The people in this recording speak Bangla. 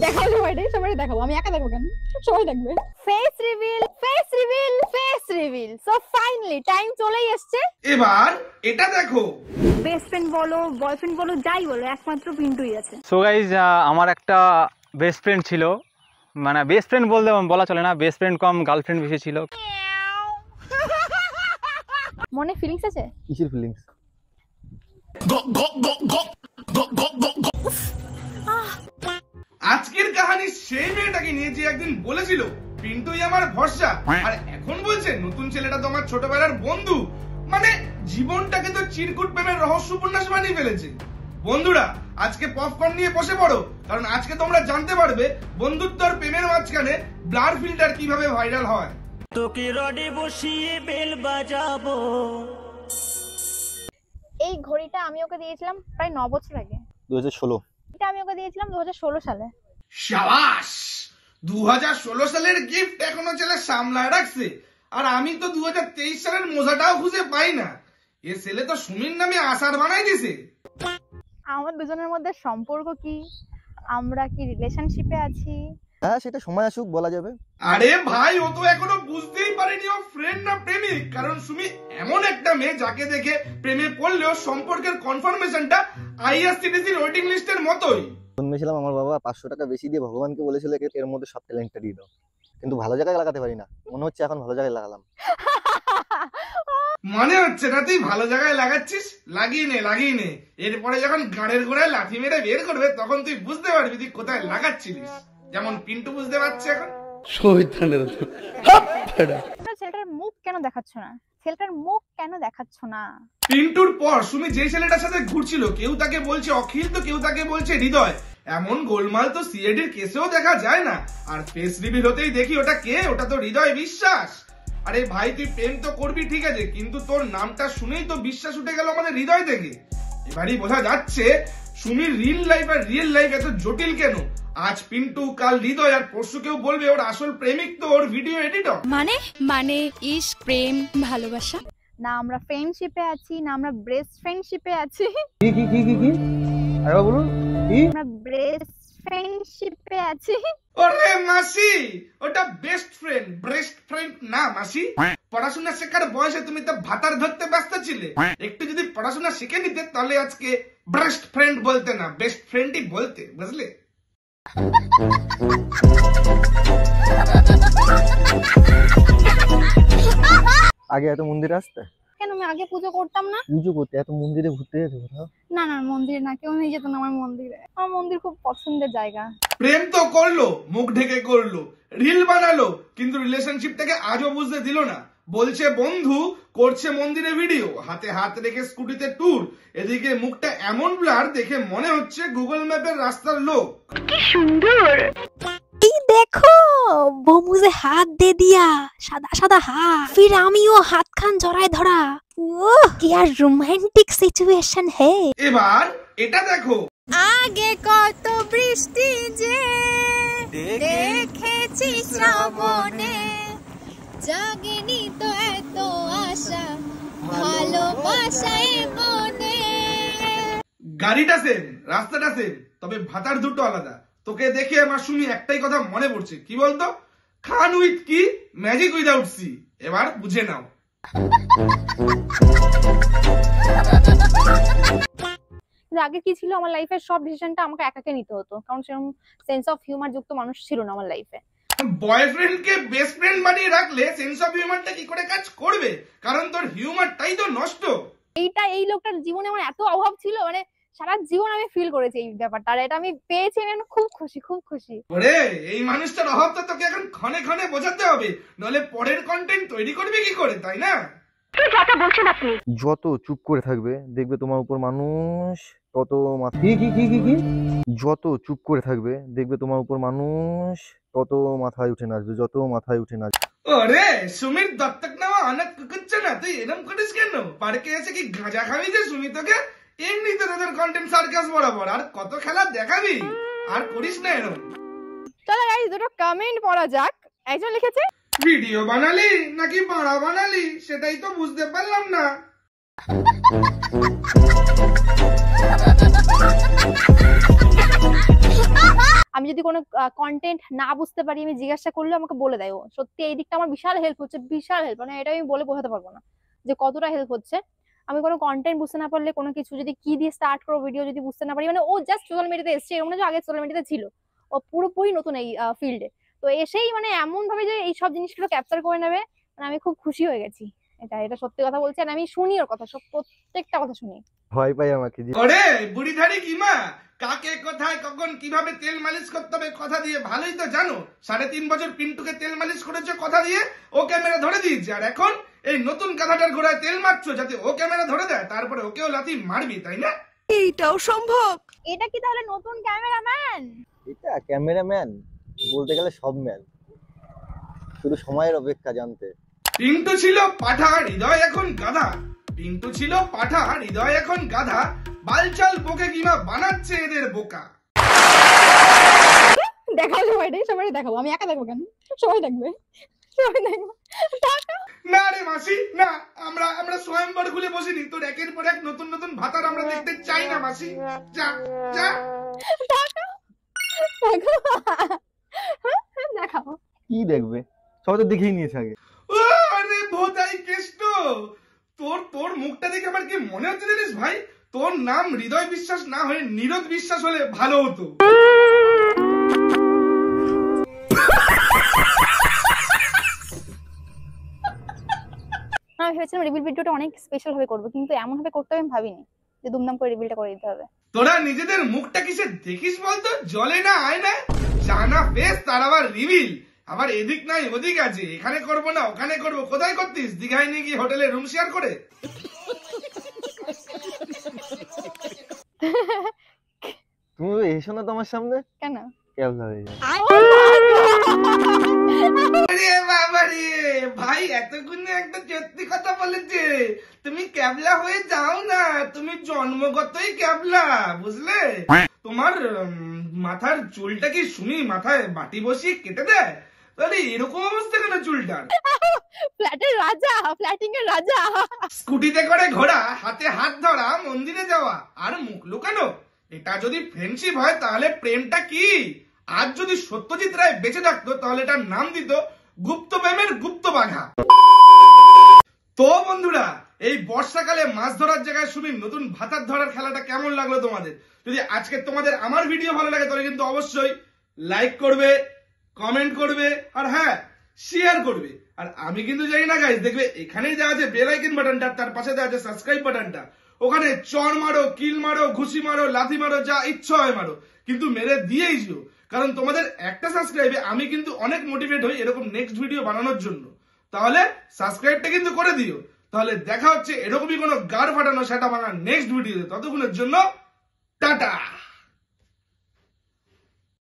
দেখাও সবাইটাই, সবাই দেখাবো, আমি একা দেখবো কেন, সবাই দেখবে। Face reveal, face reveal, face reveal. So finally time চলেই এসেছে। এবার এটা দেখো, বেস্ট ফ্রেন্ড বলো, বয়ফ্রেন্ড বলো, যাই বলো, একমাত্র পিন্টুই আছে। সো গাইজ, আমার একটা বেস্ট ফ্রেন্ড ছিল, মানে বেস্ট ফ্রেন্ড বলতে বলা চলে না, বেস্ট ফ্রেন্ড কম গার্লফ্রেন্ড বেশি ছিল। মনে ফিলিংস আছে? কিসের ফিলিংস? আজকের কাহিনী সেই মেয়েটাকে নিয়ে যে একদিন বলেছিল পিন্টুই আমার ভরসা, আর এখন বলছে নতুন ছেলেটা তো আমার ছোটবেলার বন্ধু। মানে জীবনটাকে তো চিরকুট প্রেমের রহস্য উপন্যাস বানিয়ে ফেলেছে। বন্ধুরা, আজকে পপকর্ন নিয়ে বসে পড়ো, কারণ আজকে তোমরা জানতে পারবে বন্ধুত্ব আর প্রেমের মাঝখানে ব্লার ফিল্টার কিভাবে ভাইরাল হয়। তোকে রডে বসিয়ে বেল বাজাবো। এই ঘড়িটা আমি ওকে দিয়েছিলাম প্রায় 9 বছর আগে। 2016। এটা আমি ওকে দিয়েছিলাম 2016 সালে। শাবাশ, 2016 সালের গিফট এখনো ছেলে সামলায় রাখছে, আর আমি তো 2023 সালের মোজাটাও খুঁজে পাই না। এ ছেলে তো সুমির নামে আচার বানাই দিছে। আমার দুজনের মধ্যে সম্পর্ক কি? আমরা কি রিলেশনশিপে আছি? হ্যাঁ, সেটা সময় আসুক বলা যাবে। আরে ভাই, ও তো এখনো বুঝতেই পারেনি ও ফ্রেন্ড না প্রেমিক, কারণ সুমি এমন একটা মেয়ে যাকে দেখে প্রেমে পড়লেও সম্পর্কের কনফার্মেশনটা আইআরসিটিসির ওয়েটিং লিস্টের মতোই। শুনেছিলাম আমার বাবা 500 টাকা বেশি দিয়ে ভগবানকে বলেছিল এর মধ্যে সব ট্যালেন্টটা দিয়ে দাও, কিন্তু ভালো জায়গায় লাগাতে পারি না। মনে হচ্ছে এখন ভালো জায়গায় লাগালাম। মনে হচ্ছে না তুই ভালো জায়গায় লাগাচ্ছিস? লাগিয়ে নে। এরপরে যখন গাড়ের গোড়ায় লাথি মেরে বের করবে তখন তুই বুঝতে পারবি তুই কোথায় লাগাচ্ছিলিস, যেমন পিন্টু বুঝতে পারছে এখন। ছেলেটার মুখ কেন দেখাচ্ছ না? ছেলেটার মুখ কেন দেখাচ্ছ না? পিন্টুর পর সুমি যে ছেলেটার সাথে ঘুরছিল, কেউ তাকে বলছে অখিল, তো কেউ তাকে বলছে হৃদয়। এমন গোলমাল তো সিআইডির কেসেও দেখা যায় না। আর ফেস রিভিল হতেই দেখি ওটা কে, ওটা তো হৃদয় বিশ্বাস। আরে ভাই, তুই প্রেম তো করবি ঠিক আছে, কিন্তু তোর নামটা শুনেই তো বিশ্বাস উঠে গেল আমাদের হৃদয় থেকে। এবারই বোঝা যাচ্ছে সুমির রিল লাইফ আর রিয়েল লাইফ এত জটিল কেন। আজ পিন্টু, কাল হৃদয়, আর পরশু কেউ বলবে ওর আসল প্রেমিক তো ওর ভিডিও এডিটর। মানে ইশক, প্রেম, ভালোবাসা। না আমরা ফ্রেন্ডশিপে আছি, না আমরা বেস্ট ফ্রেন্ডশিপে আছি। কি আরে বলুন, কি আমরা বেস্ট ফ্রেন্ডশিপে আছি। ওরে মাসি, ওটা বেস্ট ফ্রেন্ড, বেস্ট ফ্রেন্ড না মাসি। পড়াশোনা শেখার বয়সে তুমি তো ভাতার ধরতে ব্যস্ত ছিলে। একটু যদি পড়াশোনা শিখে নিতে তাহলে আজকে বেস্ট ফ্রেন্ড বলতে না, বেস্ট ফ্রেন্ডই বলতে, বুঝলে? আগে এত মন্দিরে আসতে কেন? আমি আগে পুজো করতাম না। পুজো করতে এত মন্দিরে ঘুরতে যেতে কোথাও? না মন্দিরে না, কেউ নিয়ে যেত না আমার মন্দিরে। আমার মন্দির খুব পছন্দের জায়গা। প্রেম তো করলো, মুখ ঢেকে করলো, রিল বানালো, কিন্তু রিলেশনশিপটাকে আজও বুঝতে দিল না। বলছে বন্ধু, করছে মন্দিরে ভিডিও, হাতে হাত রেখে স্কুটিতে ট্যুর। এদিকে মুখটা এমন ব্লার দেখে মনে হচ্ছে গুগল ম্যাপের রাস্তার লোক। কি সুন্দর! এই দেখো, वो मुझे हाथ दे दिया, सादा सादा हाथ, फिर आमियो हाथ खान जड़ाए धरा। ओह, क्या रोमांटिक सिचुएशन है। এবার এটা দেখো, আগে কত বৃষ্টি যে দেখেছি শ্রাবণে, জাগেনি তো এত আশা, ভালোবাসায় মনে। গাড়িটা সেম, রাস্তাটা সেম, তবে ভাতার দুটো আলাদা। তোকে দেখে আমার শুনি একটাই কথা মনে পড়ছে, কি বলতো? খান উইথ কি, ম্যাজিক উইদাউট সি। এবার বুঝে নাও। আগে কি ছিল, আমার লাইফের সব ডিসিশনটা আমাকে একাকে নিতে হতো, কারণ সেরকম সেন্স অফ হিউমার যুক্ত মানুষ ছিল না আমার লাইফে। বয়ফ্রেন্ডকে বেস্ট ফ্রেন্ড বানিয়ে রাখলে সেন্স অফ হিউমারটা কি করে কাজ করবে? কারণ তোর হিউমারটাই তো নষ্ট। এই লোকটার জীবনে আমার এত অভাব ছিল, মানে সারা জীবন আমি ফিল করেছি এই ব্যাপারটা, আর এটা আমি পেয়েছি, আমি খুব খুশি। ওরে, এই মানুষটার অভাবটা তোকে এখন ক্ষণে ক্ষণে বোঝাতে হবে, নলে পরের কন্টেন্ট তৈরি করবি কি করে, তাই না? যত চুপ করে থাকবে দেখবে তোমার উপর মানুষ তত মাথা কি যত চুপ করে থাকবে দেখবে তোমার উপর মানুষ তত মাথায় উঠে নাচবে, যত মাথায় উঠে নাচবে। ওরে সুমির দত্তক নেওয়া অনেক কুকুচ্ছে না, তুই এরম করিস কেন? পার্কে এসে কি গাঁজা খাবি যে সুমি তোকে? এমনিতে তোদের কন্টেন্ট সার্কাস বরাবর, আর কত খেলা দেখাবি? আর করিস না এরম। চলো গাইস, দুটো কমেন্ট পড়া যাক। একজন লিখেছে, ভিডিও বানালি নাকি বাড়া বানালি সেটাই তো বুঝতে পারলাম না। আমি যদি কোনো কন্টেন্ট না বুঝতে পারি আমি জিজ্ঞাসা করলে আমাকে বলে দেয় ও। সত্যি এই দিকটা আমার বিশাল হেল্প হচ্ছে, বিশাল হেল্প, মানে এটা আমি বলে বোঝাতে পারবো না যে কতটা হেল্প হচ্ছে। আমি কোনো কন্টেন্ট বুঝতে না পারলে, কোনো কিছু যদি কি দিয়ে স্টার্ট করবো ভিডিও যদি বুঝতে না পারি, মানে ও জাস্ট সোশ্যাল মিডিয়াতে এসছে, এরকম না যে আগে সোশ্যাল মিডিয়াতে ছিল, ও পুরোপুরি নতুন এই ফিল্ডে। তো এসেই মানে এমন ভাবে যে এই সব জিনিসগুলো ক্যাপচার করে নেবে, মানে আমি খুব খুশি হয়ে গেছি। এটা সত্যি কথা বলছি, আর আমি শুনি ওর কথা, সব প্রত্যেকটা কথা শুনি। ভয় পাই আমাকে যে ওরে বুড়িধারী কিমা, কাকে কোথায় কখন কিভাবে তেল মালিশ করতে হবে কথা দিয়ে ভালোই তো জানো। 3.5 বছর পিন্টুকে তেল মালিশ করেছো কথা দিয়ে, ও ক্যামেরা ধরে দিয়েছে, আর এখন এই নতুন গাধাটার ঘোড়ায় তেল মারছো যাতে ও ক্যামেরা ধরে দেয়, তারপরে ওকেও লাথি মারবি, তাই না? এইটাও সম্ভব? এটা কি তাহলে নতুন ক্যামেরাম্যান? এটা ক্যামেরাম্যান বলতে গেলে সব ম্যান, শুধু সময়ের অপেক্ষা জানতে। পিন্টু ছিল পাঠা, হৃদয় এখন গাধা। পিন্টু ছিল পাঠা, হৃদয় এখন গাধা। বালচাল বকে কিমা বানাচ্ছে এদের বোকা। দেখাও সবাই দেখাবো, আমি একা দেখবো কেন? সবাই দেখবে, সবাই দেখবে। না রে মাসি না, আমরা স্বয়ংবর খুলে বসিনি, তোর একের পর এক নতুন নতুন ভাতার আমরা দেখতে চাই না মাসি। যা যা দেখাও। কি দেখবে? সবাই তো দেখেই নিয়েছে আগে। ও আরে ভোদাই কেষ্ট, তোর মুখটা দেখে আমার কি মনে হচ্ছে জানিস ভাই, তোর নাম হৃদয় বিশ্বাস না হয়ে নীরদ বিশ্বাস হলে ভালো হতো। আমি ভেবেছিলাম রিভিল ভিডিওটা অনেক স্পেশাল ভাবে করবো, কিন্তু এমন ভাবে করতে আমি ভাবিনি যে দুমদাম করে রিভিলটা করে দিতে হবে। তোরা নিজেদের মুখটা কিসে দেখিস বলতো? জলে না আয়নায়? জানা ফেস তার আবার রিভিল, আবার এদিক নাই ওদিক আছে, এখানে করবো না ওখানে করবো। কোথায় করতিস? দীঘায় নিয়ে গিয়ে হোটেলে রুম শেয়ার করে? তুমি এসো না তোমার সামনে, কেন? ক্যাবলা হয়ে যায়। আরে বাবা রে ভাই, এতক্ষণে একটা সত্যি কথা বলেছে। তুমি ক্যাবলা হয়ে যাও না, তুমি জন্মগতই ক্যাবলা, বুঝলে? তোমার মাথার চুলটা কি সুমি মাথায় বাটি বসিয়ে কেটে দেয়? তাহলে এরকম অবস্থা কেন চুলটার? ফ্ল্যাটের রাজা, ফ্ল্যাটিং এর রাজা। স্কুটিতে করে ঘোরা, হাতে হাত ধরা, মন্দিরে যাওয়া, আর মুখ লুকানো। এটা যদি ফ্রেন্ডশিপ হয় তাহলে প্রেমটা কি? আজ যদি সত্যজিৎ রায় বেঁচে থাকতো তাহলে এটার নাম দিত গুপ্ত প্রেমের গুপ্ত বাঘা। তো বন্ধুরা, এই বর্ষাকালে মাছ ধরার জায়গায় সুমির নতুন ভাতার ধরার খেলাটা কেমন লাগলো তোমাদের? যদি আজকে তোমাদের আমার ভিডিও ভালো লাগে তাহলে কিন্তু অবশ্যই লাইক করবে, কমেন্ট করবে, আর হ্যাঁ শেয়ার করবে। আর আমি কিন্তু জানি না গাইস, দেখবে এখানেই দেওয়া আছে বেল আইকন বাটনটা, তার পাশে দেওয়া আছে সাবস্ক্রাইব বাটনটা। ওখানে চড় মারো, কিল মারো, ঘুষি মারো, লাথি মারো, যা ইচ্ছা হয় মারো, কিন্তু মেরে দিয়েই যেও, কারণ তোমাদের একটা সাবস্ক্রাইবে আমি কিন্তু অনেক মোটিভেট হই এরকম নেক্সট ভিডিও বানানোর জন্য। তাহলে সাবস্ক্রাইবটা কিন্তু করে দিও। তাহলে দেখা হচ্ছে এরকমই কোনো গাড় ফাটানো সেটা ভাঙা নেক্সট ভিডিওতে। ততক্ষণের জন্য টাটা।